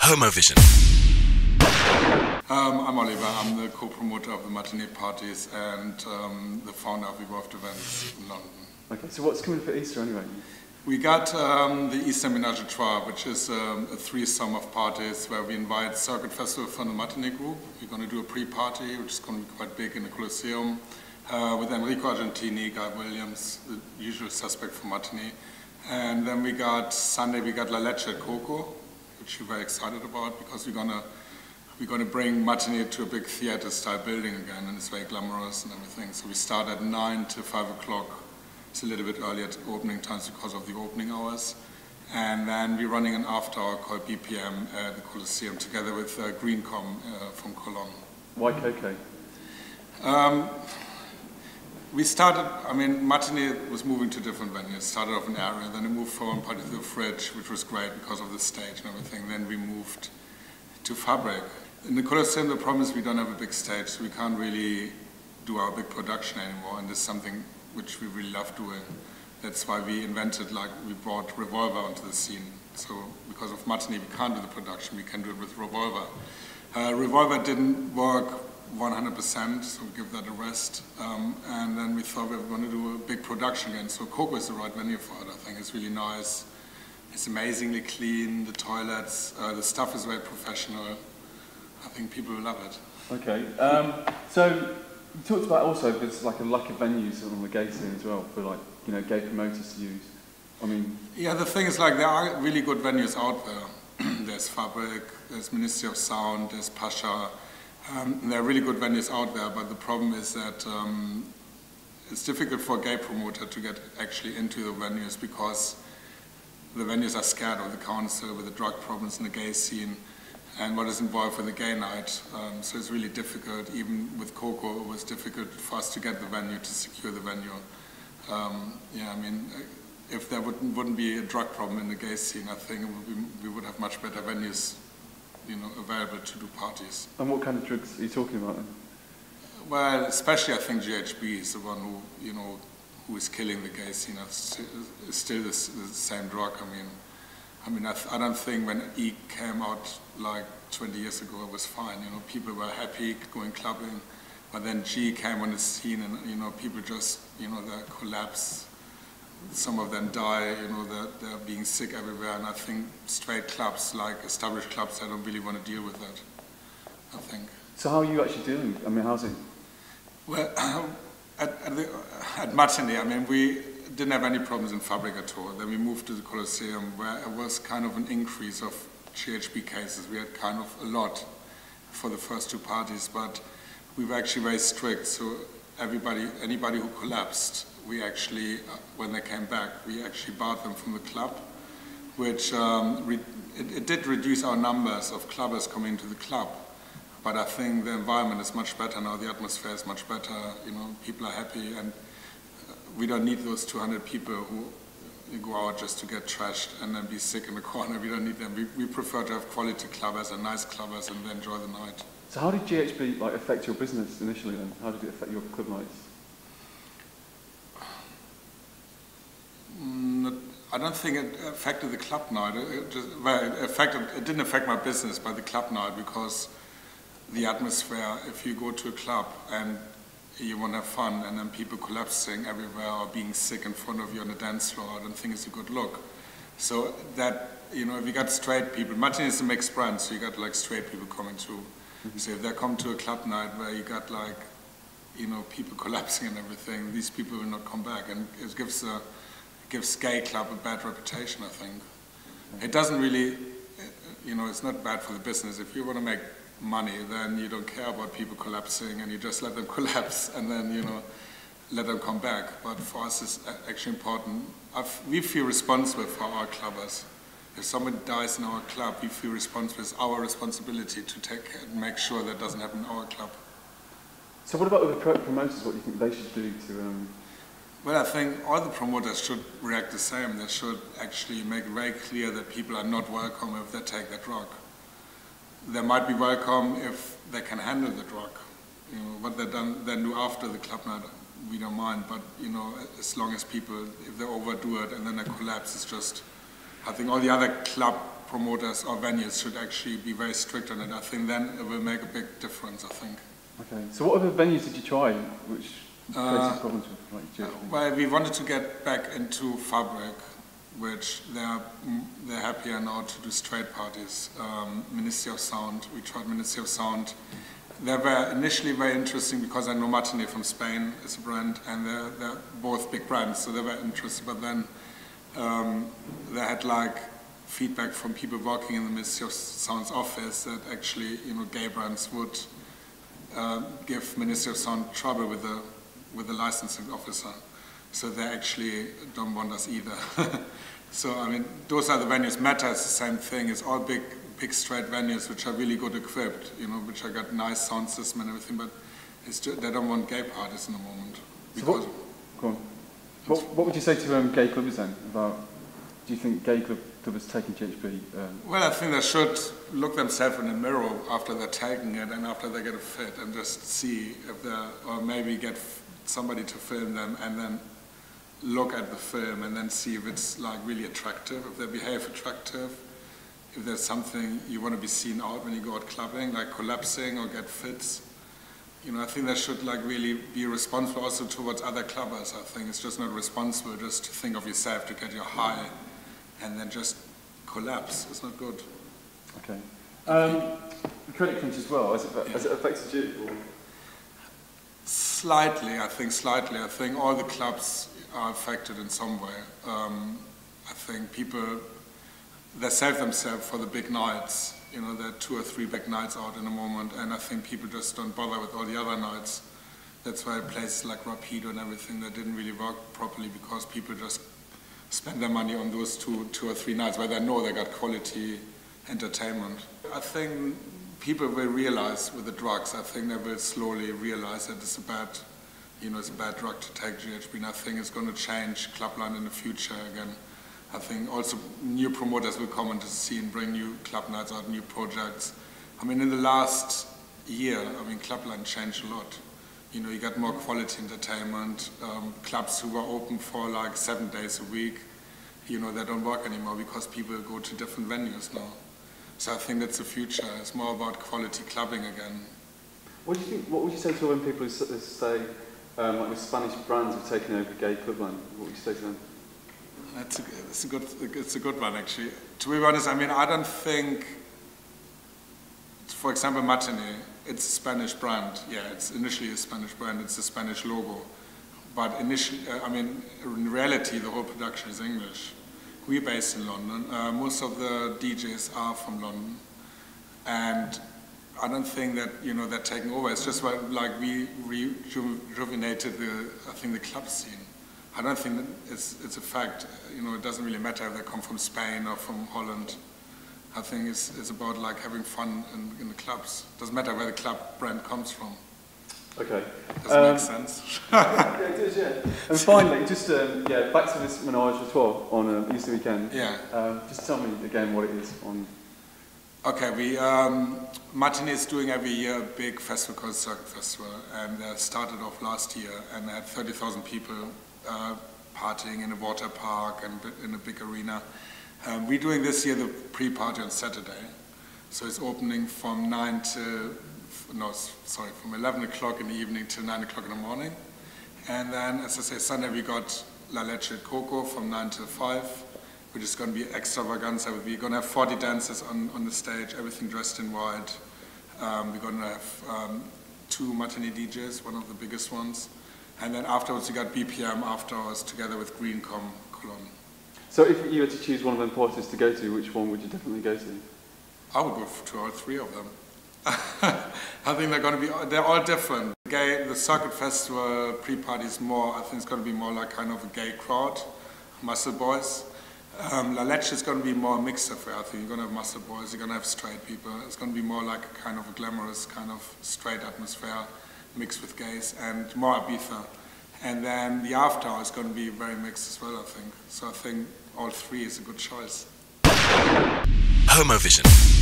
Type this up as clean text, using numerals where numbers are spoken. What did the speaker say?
Homovision. I'm Oliver. I'm the co-promoter of the matinee parties and the founder of Evolved Events in London. Okay, so what's coming for Easter anyway? We got the Easter Ménage à Trois, which is a threesome of parties where we invite Circuit Festival from the Matinee Group. We're going to do a pre-party, which is going to be quite big in the Colosseum, with Enrico Argentini, Guy Williams, the usual suspect for Matinee. And then we got Sunday, we got La Leche at Coco, which we're very excited about because we're gonna bring Matinee to a big theater-style building again, and it's very glamorous and everything. So we start at 9 to 5 o'clock. It's a little bit earlier at opening times because of the opening hours. And then we're running an after-hour called BPM at the Colosseum together with Greencom from Cologne. Why Coco? We started, Matinee was moving to different venues. It started off in Area, then it moved from party to the Fridge, which was great because of the stage and everything. Then we moved to Fabric. In the Colosseum, the problem is we don't have a big stage, so we can't really do our big production anymore, and this is something which we really love doing. That's why we brought Revolver onto the scene. So because of Matinee, we can't do the production, we can do it with Revolver. Revolver didn't work 100%, so we give that a rest. And then we thought we were going to do a big production again. So Coco is the right venue for it. I think it's really nice. It's amazingly clean, the toilets, the stuff is very professional. I think people will love it. Okay, so you talked about also there's like a lack of venues on the gay scene as well for gay promoters to use. Yeah, the thing is there are really good venues out there. There's Fabric, there's Ministry of Sound, there's Pasha. There are really good venues out there, but the problem is that it's difficult for a gay promoter to get actually into the venues because the venues are scared of the council with the drug problems in the gay scene and what is involved with the gay night. So it's really difficult. Even with Coco, it was difficult for us to get the venue, to secure the venue. If there wouldn't be a drug problem in the gay scene, I think we would have much better venues available to do parties. And what kind of drugs are you talking about then? Well, especially I think GHB is the one who is killing the gay scene. It's still the same drug. I don't think when E came out 20 years ago it was fine. People were happy going clubbing, but then G came on the scene and people just they collapse. Some of them die, they're being sick everywhere, and I think straight clubs, established clubs, they don't really want to deal with that, I think. So how are you actually dealing? How's it? Well, at Matinee, we didn't have any problems in Fabric at all. Then we moved to the Colosseum, where it was kind of an increase of GHB cases. We had kind of a lot for the first two parties, but we were actually very strict, so anybody who collapsed, we actually, when they came back, we actually barred them from the club, which it did reduce our numbers of clubbers coming to the club. But I think the environment is much better now, the atmosphere is much better, people are happy, and we don't need those 200 people who go out just to get trashed and then be sick in the corner. We don't need them. We prefer to have quality clubbers and nice clubbers and they enjoy the night. So how did GHB affect your business initially then? How did it affect your club nights? I don't think it affected the club night. It didn't affect my business, but the club night, because the atmosphere, if you go to a club and you want to have fun and then people collapsing everywhere or being sick in front of you on the dance floor, I don't think it's a good look. So that, if you got straight people, Matinee is a mixed brand, so you got straight people coming through. So if they come to a club night where you got people collapsing and everything, these people will not come back, and it gives gay club a bad reputation, I think. It doesn't really, it's not bad for the business. If you want to make money, then you don't care about people collapsing and you just let them collapse and then, let them come back. But for us, it's actually important. We feel responsible for our clubbers. If someone dies in our club, we feel responsible. It's our responsibility to take care and make sure that doesn't happen in our club. So what about other promoters? What do you think they should do to... Well, I think all the promoters should react the same. They should actually make it very clear that people are not welcome if they take that drug. They might be welcome if they can handle the drug. What they then do after the club night, we don't mind. But as long as people, if they overdo it and then they collapse, it's just. I think all the other club promoters or venues should actually be very strict on it. I think then it will make a big difference, I think. Okay, so what other venues did you try which created problems with like GHB? Well, we wanted to get back into Fabric, which they're happier now to do straight parties. Ministry of Sound, we tried Ministry of Sound. They were initially very interesting because I know Matinee from Spain is a brand, and they're both big brands, so they were interesting. But then they had like feedback from people working in the Ministry of Sound's office that actually, gay brands would give Ministry of Sound trouble with the licensing officer. So they actually don't want us either. So, I mean, those are the venues. Meta is the same thing. It's all big straight venues which are really good equipped, which have got nice sound system and everything, but it's just, they don't want gay parties in the moment. So what would you say to gay clubbers then? Do you think gay clubbers taking GHB? Well, I think they should look themselves in the mirror after they're taking it and after they get a fit and just see if or maybe get somebody to film them and then look at the film and then see if it's like really attractive, if they behave attractive, if there's something you want to be seen out when you go out clubbing, like collapsing or get fits. I think they should like really be responsible also towards other clubbers. I think it's just not responsible just to think of yourself to get your high and then just collapse. It's not good. Okay. Credit crunch as well, has it affected you? Or? Slightly, I think all the clubs are affected in some way. I think people, they save themselves for the big nights. There are 2 or 3 big nights out in a moment, and I think people just don't bother with all the other nights. That's why places like Rapido and everything, that didn't really work properly because people just spend their money on those two or 3 nights where they know they got quality entertainment. I think people will realize with the drugs, I think they will slowly realize that it's a bad drug to take, GHB, and I think it's going to change Clubland in the future again. I think also new promoters will come into the scene, bring new club nights out, new projects. I mean, in the last year, Clubland changed a lot. You got more quality entertainment. Clubs who were open for like 7 days a week, they don't work anymore because people go to different venues now. So I think that's the future. It's more about quality clubbing again. What do you think? What would you say to when people say like the Spanish brands have taken over gay clubland? What would you say to them? It's a good one, actually. To be honest, I don't think, for example, Matinee, it's a Spanish brand. Yeah, it's initially a Spanish brand, it's a Spanish logo. But initially, in reality, the whole production is English. We're based in London. Most of the DJs are from London. And I don't think that, they're taking over. It's just like we rejuvenated the club scene. I don't think that it's a fact. It doesn't really matter if they come from Spain or from Holland. I think it's about like having fun in the clubs. It doesn't matter where the club brand comes from. Okay. Does it make sense? Yeah, it does, yeah. And finally, just back to this Menage a Trois on Easter weekend. Yeah. Just tell me again what it is on. Okay, Matinee is doing every year a big festival called Circuit Festival, and they started off last year and they had 30,000 people partying in a water park and in a big arena. We're doing this year the pre-party on Saturday, so it's opening from 11 o'clock in the evening till 9 o'clock in the morning. And then, as I say, Sunday we got La Leche et Coco from 9 till 5, which is going to be extravaganza. We're going to have 40 dancers on the stage, everything dressed in white. We're going to have 2 Matinee DJs, one of the biggest ones. And then afterwards we got BPM after hours together with Greencom Cologne. So if you had to choose one of them parties to go to, which one would you definitely go to? I would go to all 3 of them. I think they're all different. The Circuit Festival pre-party is more, I think it's going to be more like kind of a gay crowd, muscle boys. La Leche is going to be more a mixed affair. I think you're going to have muscle boys, you're going to have straight people. It's going to be more like a kind of a glamorous, kind of straight atmosphere mixed with gays and more Ibiza. And then the after hour is going to be very mixed as well, I think. So I think all 3 is a good choice. Homovision.